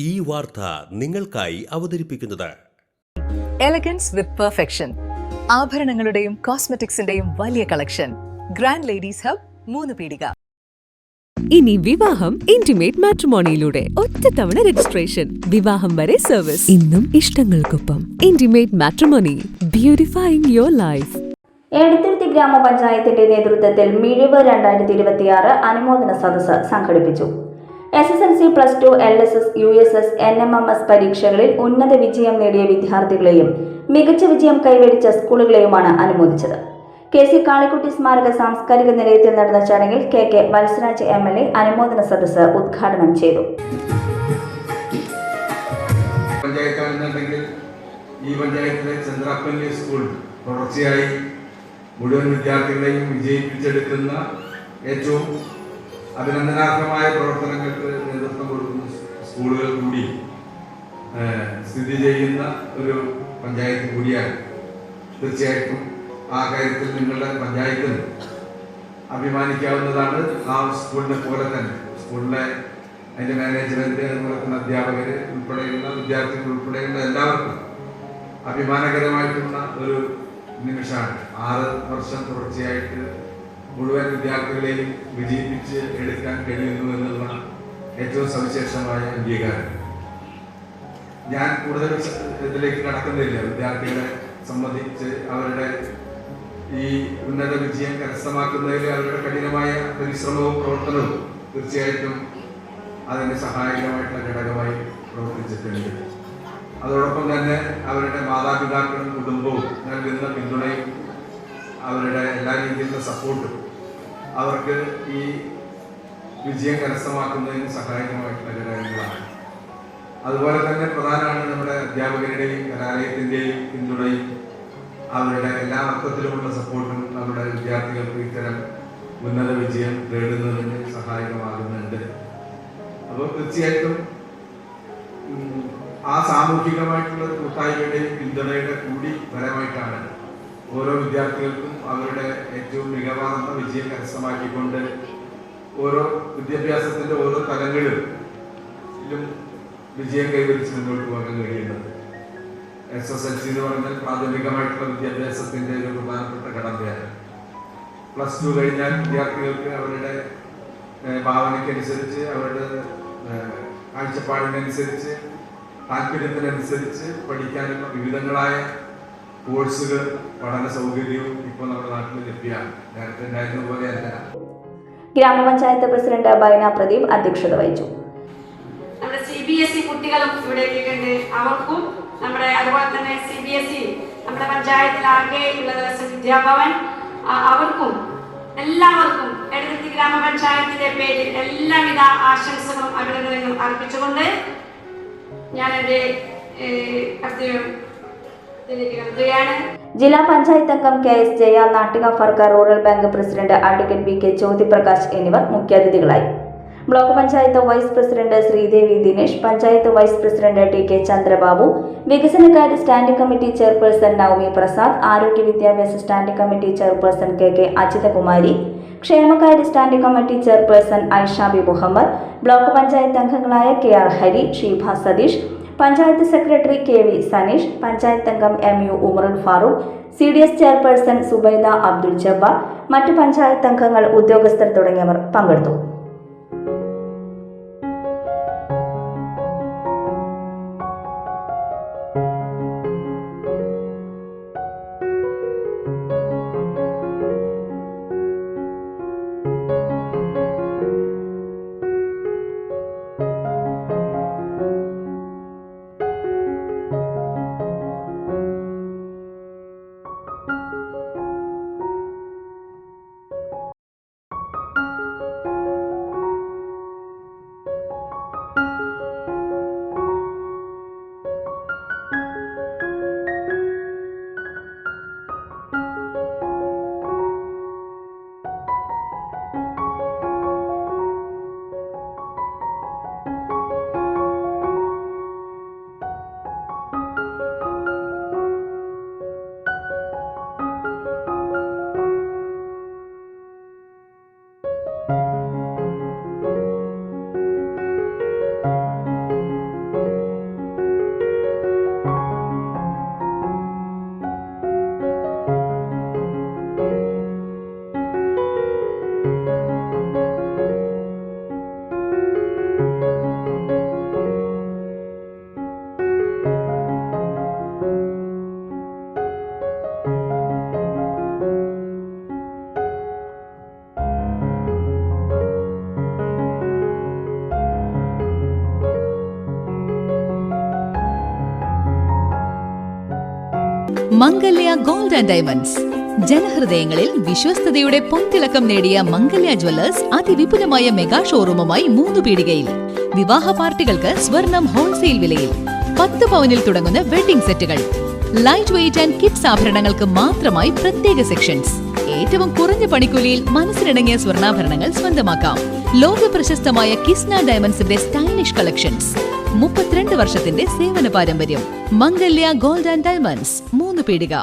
ഈ വാർത്ത നിങ്ങൾക്കായി അവതരിപ്പിക്കുന്നത് എലഗൻസ് വിത്ത് പെർഫെക്ഷൻ. ആഭരണങ്ങളുടെയും കോസ്മെറ്റിക്സിന്റെയും വലിയ കളക്ഷൻ. ഗ്രാൻഡ് ലേഡീസ് ഹബ്, 3 പീടിക. ഇനി വിവാഹം ഇന്റിമേറ്റ് മാട്രിമോണിയിലൂടെ ഒറ്റത്തവണ രജിസ്ട്രേഷൻ, വിവാഹം വരെ സർവീസ്. ഇന്നും ഇഷ്ടങ്ങൾക്കൊപ്പം intimate matrimony, beautifying your life. Edathiruthy ഗ്രാമപഞ്ചായത്തിന്റെ നേതൃത്വത്തിൽ മിഴിവ് 2026 അനുമോദന സദസ്സ് സംഘടിപ്പിച്ചു. SSLC, +2, LSS, USS, NMMS പരീക്ഷകളിൽ ഉന്നത വിജയം നേടിയ വിദ്യാർത്ഥികളെയും മികച്ച വിജയം കൈവരിച്ച സ്കൂളുകളെയുമാണ് അനുമോദിച്ചത്. KC കാളിക്കുട്ടി സ്മാരക സാംസ്കാരിക നിലയത്തിൽ നടന്ന ചടങ്ങിൽ KK വത്സരാജ് MLA അനുമോദന സദസ്സ് ഉദ്ഘാടനം ചെയ്തു. ഈ പഞ്ചായത്തിലെ ചന്ദ്രാപ്പള്ളി സ്കൂൾ തുടർച്ചയായി മുഴുവൻ വിദ്യാർത്ഥികളെയും വിജയിപ്പിച്ചെടുക്കുന്ന ഏറ്റവും അഭിനന്ദനാർഹമായ പ്രവർത്തനങ്ങൾക്ക് നേതൃത്വം കൊടുക്കുന്ന സ്കൂളുകൾ കൂടി സ്ഥിതി ചെയ്യുന്ന ഒരു പഞ്ചായത്ത് കൂടിയാണ്. തീർച്ചയായിട്ടും ആ കാര്യത്തിൽ നിങ്ങളുടെ പഞ്ചായത്തിന് അഭിമാനിക്കാവുന്നതാണ്. ആ സ്കൂളിനെ പോലെ തന്നെ സ്കൂളിലെ അതിൻ്റെ മാനേജ്മെൻറ്റ്, അതുപോലെ തന്നെ അധ്യാപകർ ഉൾപ്പെടെയുള്ള വിദ്യാർത്ഥികൾ ഉൾപ്പെടെയുള്ള എല്ലാവർക്കും അഭിമാനകരമായിട്ടുള്ള ഒരു നിമിഷമാണ്. 6 വർഷം തുടർച്ചയായിട്ട് മുഴുവൻ വിദ്യാർത്ഥികളെയും വിജയിപ്പിച്ച് എടുക്കാൻ കഴിയുന്നു എന്നുള്ള ഏറ്റവും സവിശേഷമായ അംഗീകാരം. ഞാൻ കൂടുതൽ ഇതിലേക്ക് കടക്കുന്നില്ല. വിദ്യാർത്ഥികളെ സംബന്ധിച്ച് അവരുടെ ഈ ഉന്നത വിജയം കരസ്ഥമാക്കുന്നതിൽ അവരുടെ കഠിനമായ പരിശ്രമവും പ്രവർത്തനവും തീർച്ചയായിട്ടും അതിന് സഹായകമായിട്ടുള്ള ഘടകമായി പ്രവർത്തിച്ചിട്ടുണ്ട്. അതോടൊപ്പം തന്നെ അവരുടെ മാതാപിതാക്കളും കുടുംബവും നൽകുന്ന പിന്തുണയും അവരുടെ എല്ലാ രീതിയിലുള്ള സപ്പോർട്ടും അവർക്ക് ഈ വിജയം കരസ്ഥമാക്കുന്നതിന് സഹായകമായിട്ടുള്ള ഘടകങ്ങളാണ്. അതുപോലെ തന്നെ പ്രധാനമാണ് നമ്മുടെ അധ്യാപകരുടെയും കലാലയത്തിൻ്റെയും പിന്തുണയും അവരുടെ എല്ലാ അർത്ഥത്തിലുമുള്ള സപ്പോർട്ടും നമ്മുടെ വിദ്യാർത്ഥികൾക്ക് ഇത്തരം ഉന്നത വിജയം നേടുന്നതിന് സഹായകമാകുന്നുണ്ട്. അപ്പോൾ തീർച്ചയായിട്ടും ആ സാമൂഹികമായിട്ടുള്ള കൂട്ടായ്മയുടെയും പിന്തുണയുടെ കൂടി ഫലമായിട്ടാണ് ഓരോ വിദ്യാർത്ഥികൾക്കും അവരുടെ ഏറ്റവും മികവാർന്ന വിജയം കരസ്ഥമാക്കിക്കൊണ്ട് ഓരോ വിദ്യാഭ്യാസത്തിൻ്റെ ഓരോ തലങ്ങളിലും വിജയം കൈവരിച്ച് മുന്നോട്ട് പോകാൻ കഴിയുന്നത്. SSLC എന്ന് പറഞ്ഞാൽ പ്രാഥമികമായിട്ടുള്ള വിദ്യാഭ്യാസത്തിൻ്റെ ഒരു പ്രധാനപ്പെട്ട ഘടകമാണ്. +2 കഴിഞ്ഞാൽ വിദ്യാർത്ഥികൾക്ക് അവരുടെ ഭാവനയ്ക്കനുസരിച്ച്, അവരുടെ കാഴ്ചപ്പാടിനനുസരിച്ച്, താല്പര്യത്തിനനുസരിച്ച് പഠിക്കാനുള്ള വിവിധങ്ങളായ കോഴ്സുകൾ, പഠന സൗകര്യവും ഇപ്പോൾ നമ്മുടെ നാട്ടിൽ ലഭ്യമാണ്. നേരത്തെ ഉണ്ടായിരുന്ന പോലെയല്ല. ഗ്രാമപഞ്ചായത്ത് പ്രസിഡന്റ് ബൈന പ്രദീപ് അധ്യക്ഷത വഹിച്ചു. നമ്മുടെ CBSE കുട്ടികളും ഇവിടേക്ക് ഉണ്ട്. അവർക്കും നമ്മുടെ അതുപോലെ തന്നെ CBSE നമ്മുടെ പഞ്ചായത്തിലാകെ ഉള്ളത് വിദ്യാഭവൻ, അവർക്കും എല്ലാവർക്കും എടത്തുരുത്തി ഗ്രാമപഞ്ചായത്തിന്റെ പേരിൽ എല്ലാവിധ ആശംസകളും അഭിനന്ദനങ്ങളും അർപ്പിച്ചുകൊണ്ട് ഞാൻ എൻ്റെ കർത്തവ്യം ജില്ലാ പഞ്ചായത്ത് അംഗം KS Jaya, Nattika Firka rural bank president advocate BK Jyothiprakash എന്നിവർ മുഖ്യാതിഥികളായി. Block panchayat vice president Sreedevi Dinesh, panchayat vice president TK Chandrababu, വികസനകാര്യ standing committee chairperson Navami Prasad, ആരോഗ്യ വിദ്യാഭ്യാസ standing committee chairperson KK Ajithakumari, ക്ഷേമകാര്യ standing committee chairperson Aishabi Muhammad, block panchayat അംഗങ്ങളായ KR Hari, Sheeba Satheesh, panchayat secretary KV Saneesh, panchayat അംഗം MU Umarul Farooq, CDS chairperson Subaida Abdul Jabbar, മറ്റ് പഞ്ചായത്ത് അംഗങ്ങൾ, ഉദ്യോഗസ്ഥർ തുടങ്ങിയവർ പങ്കെടുത്തു. മംഗല്യ ഗോൾഡ് ആൻഡ് ഡയമണ്ട്സ്. ജനഹൃദയങ്ങളിൽ വിശ്വസ്തയുടെ പൊൻതിളക്കം നേടിയ മംഗല്യ ജ്വല്ലേഴ്സ് അതിവിപുലമായ മെഗാ ഷോറൂമുമായി 3 പീടികയിൽ. വിവാഹ പാർട്ടികൾക്ക് സ്വർണം ഹോൾസെയിൽ വിലയിൽ. 10 പവനിൽ തുടങ്ങുന്ന വെഡിംഗ് സെറ്റുകൾ, ലൈറ്റ് വെയ്റ്റ് ആൻഡ് കിഡ്സ് ആഭരണങ്ങൾക്ക് മാത്രമായി പ്രത്യേക സെക്ഷൻസ്. ഏറ്റവും കുറഞ്ഞ പണിക്കൂലിയിൽ മനസ്സിനിണങ്ങിയ സ്വർണ്ണാഭരണങ്ങൾ സ്വന്തമാക്കാം. ലോക പ്രശസ്തമായ കിസ്ന ഡയമണ്ട്സിന്റെ സ്റ്റൈലിഷ് കളക്ഷൻസ്. 32 വർഷത്തിന്റെ സേവന പാരമ്പര്യം. മംഗല്യ ഗോൾഡ് ആൻഡ് ഡയമണ്ട്സ്, 3 പീടിക.